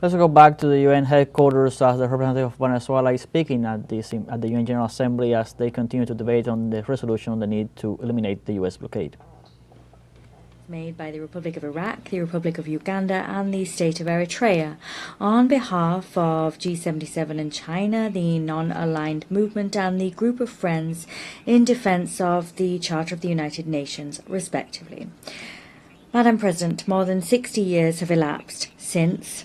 Let's go back to the UN headquarters as the representative of Venezuela is speaking at the UN General Assembly as they continue to debate on the resolution on the need to eliminate the U.S. blockade. Made by the Republic of Iraq, the Republic of Uganda and the State of Eritrea on behalf of G77 and China, the Non-Aligned Movement and the Group of Friends in defense of the Charter of the United Nations, respectively. Madam President, more than 60 years have elapsed since,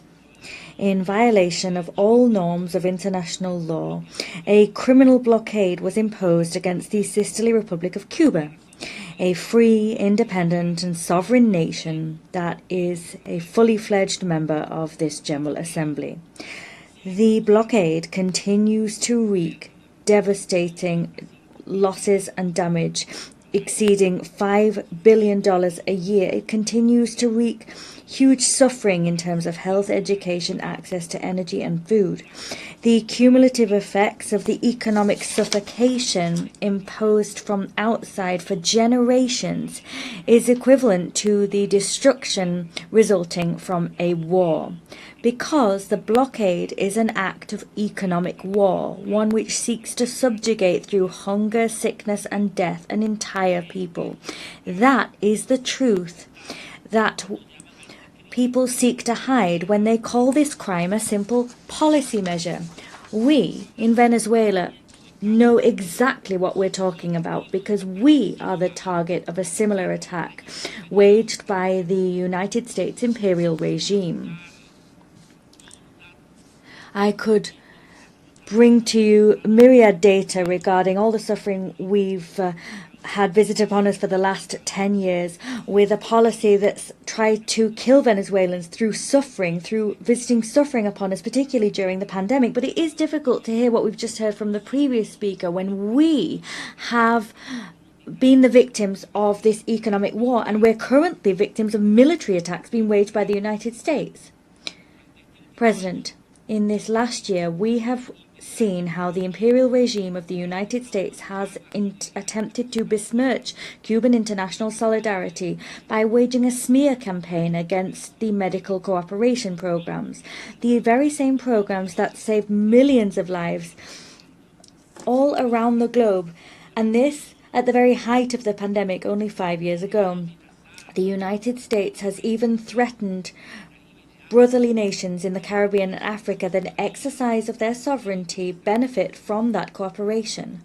in violation of all norms of international law, a criminal blockade was imposed against the sisterly Republic of Cuba, a free, independent and sovereign nation that is a fully fledged member of this General Assembly. The blockade continues to wreak devastating losses and damage exceeding $5 billion a year. It continues to wreak huge suffering in terms of health, education, access to energy and food. The cumulative effects of the economic suffocation imposed from outside for generations is equivalent to the destruction resulting from a war. Because the blockade is an act of economic war, one which seeks to subjugate through hunger, sickness and death an entire people. That is the truth that people seek to hide when they call this crime a simple policy measure. We, in Venezuela, know exactly what we're talking about because we are the target of a similar attack waged by the United States imperial regime. I could bring to you myriad data regarding all the suffering we've had visited upon us for the last 10 years with a policy that's tried to kill Venezuelans through suffering, through visiting suffering upon us, particularly during the pandemic. But it is difficult to hear what we've just heard from the previous speaker when we have been the victims of this economic war and we're currently victims of military attacks being waged by the United States. President, in this last year, we have seen how the imperial regime of the United States has attempted to besmirch Cuban international solidarity by waging a smear campaign against the medical cooperation programs, the very same programs that saved millions of lives all around the globe, and this at the very height of the pandemic only 5 years ago. The United States has even threatened brotherly nations in the Caribbean and Africa that exercise of their sovereignty benefit from that cooperation.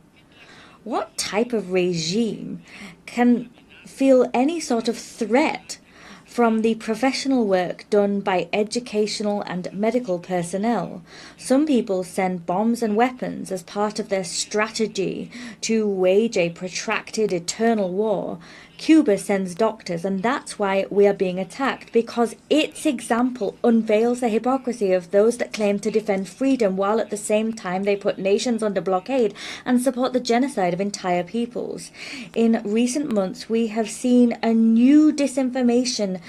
What type of regime can feel any sort of threat from the professional work done by educational and medical personnel? Some people send bombs and weapons as part of their strategy to wage a protracted eternal war. Cuba sends doctors, and that's why we are being attacked, because its example unveils the hypocrisy of those that claim to defend freedom while at the same time they put nations under blockade and support the genocide of entire peoples. In recent months, we have seen a new disinformation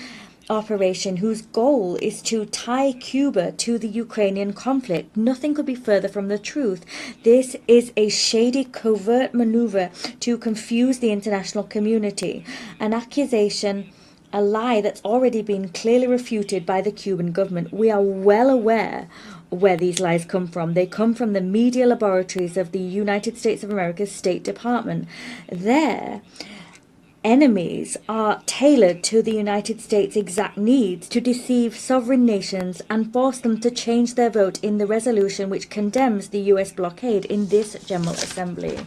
operation whose goal is to tie Cuba to the Ukrainian conflict. Nothing could be further from the truth. This is a shady, covert maneuver to confuse the international community, an accusation, a lie that's already been clearly refuted by the Cuban government. We are well aware where these lies come from. They come from the media laboratories of the United States of America's State Department. Their enemies are tailored to the United States' exact needs to deceive sovereign nations and force them to change their vote in the resolution which condemns the U.S. blockade in this General Assembly.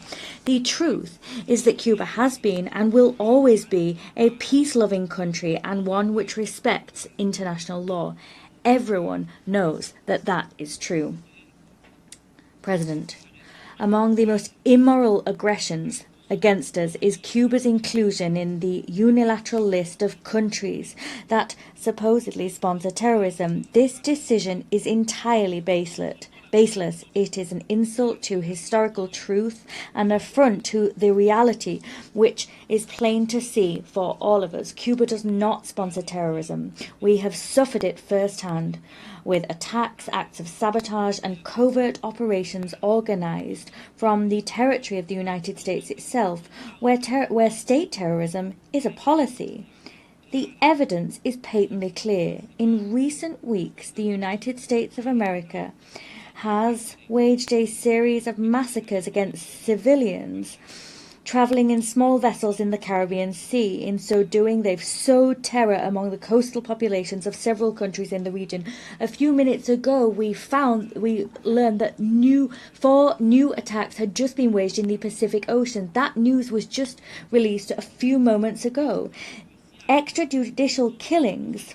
The truth is that Cuba has been and will always be a peace-loving country and one which respects international law. Everyone knows that that is true. President, among the most immoral aggressions against us is Cuba's inclusion in the unilateral list of countries that supposedly sponsor terrorism. This decision is entirely baseless. It is an insult to historical truth, an affront to the reality, which is plain to see for all of us. Cuba does not sponsor terrorism. We have suffered it firsthand, with attacks, acts of sabotage, and covert operations organized from the territory of the United States itself, where state terrorism is a policy. The evidence is patently clear. In recent weeks, the United States of America has waged a series of massacres against civilians travelling in small vessels in the Caribbean Sea. In so doing, they've sowed terror among the coastal populations of several countries in the region. A few minutes ago, we learned that 4 new attacks had just been waged in the Pacific Ocean. That news was just released a few moments ago. Extrajudicial killings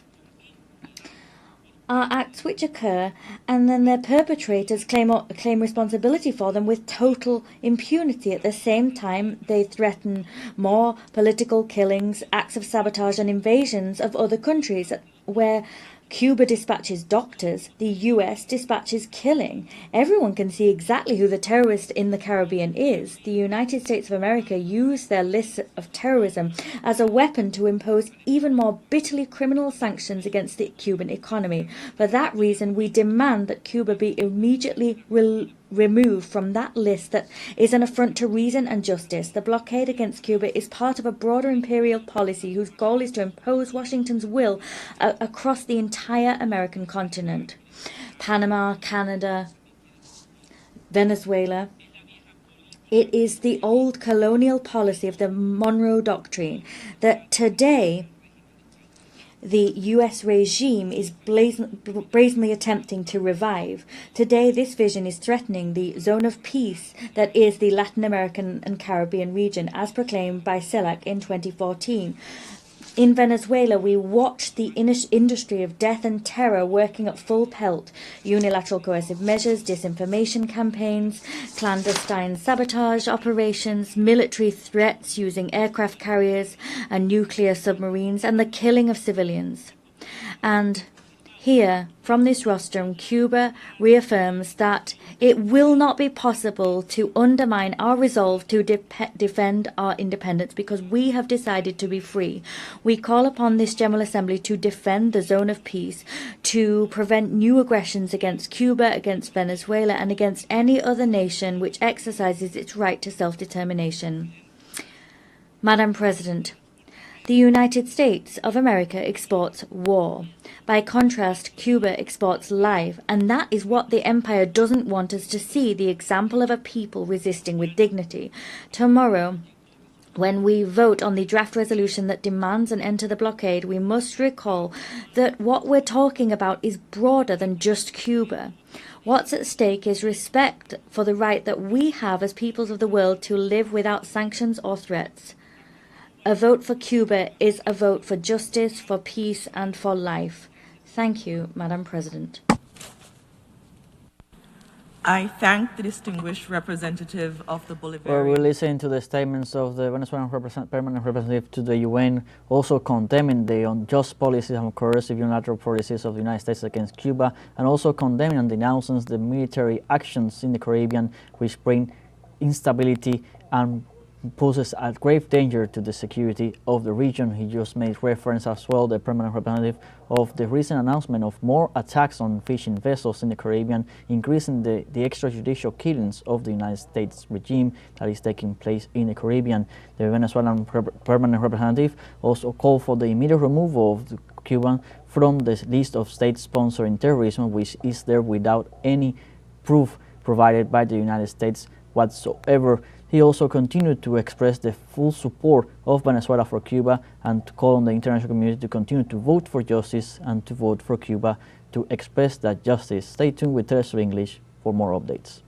are acts which occur, and then their perpetrators claim responsibility for them with total impunity. At the same time, they threaten more political killings, acts of sabotage and invasions of other countries. Where Cuba dispatches doctors, the US dispatches killing. Everyone can see exactly who the terrorist in the Caribbean is. The United States of America used their list of terrorism as a weapon to impose even more bitterly criminal sanctions against the Cuban economy. For that reason, we demand that Cuba be immediately removed from that list that is an affront to reason and justice. The blockade against Cuba is part of a broader imperial policy whose goal is to impose Washington's will across the entire American continent. Panama, Canada, Venezuela. It is the old colonial policy of the Monroe Doctrine that today the US regime is brazenly attempting to revive. Today, this vision is threatening the zone of peace that is the Latin American and Caribbean region, as proclaimed by CELAC in 2014. In Venezuela, we watch the industry of death and terror working at full pelt. Unilateral coercive measures, disinformation campaigns, clandestine sabotage operations, military threats using aircraft carriers and nuclear submarines, and the killing of civilians. And here, from this rostrum, Cuba reaffirms that it will not be possible to undermine our resolve to defend our independence because we have decided to be free. We call upon this General Assembly to defend the zone of peace, to prevent new aggressions against Cuba, against Venezuela, and against any other nation which exercises its right to self-determination. Madam President, the United States of America exports war. By contrast, Cuba exports life, and that is what the empire doesn't want us to see, the example of a people resisting with dignity. Tomorrow, when we vote on the draft resolution that demands an end to the blockade, we must recall that what we're talking about is broader than just Cuba. What's at stake is respect for the right that we have as peoples of the world to live without sanctions or threats. A vote for Cuba is a vote for justice, for peace, and for life. Thank you, Madam President. I thank the distinguished representative of the Bolivarian. Well, we're listening to the statements of the Venezuelan permanent representative to the UN, also condemning the unjust policies and coercive unilateral policies of the United States against Cuba, and also condemning and denouncing the military actions in the Caribbean which bring instability and poses a grave danger to the security of the region. He just made reference as well, the permanent representative, of the recent announcement of more attacks on fishing vessels in the Caribbean, increasing the extrajudicial killings of the United States regime that is taking place in the Caribbean. The Venezuelan permanent representative also called for the immediate removal of Cuba from the list of states sponsoring terrorism, which is there without any proof provided by the United States whatsoever. He also continued to express the full support of Venezuela for Cuba and to call on the international community to continue to vote for justice and to vote for Cuba to express that justice. Stay tuned with teleSUR English for more updates.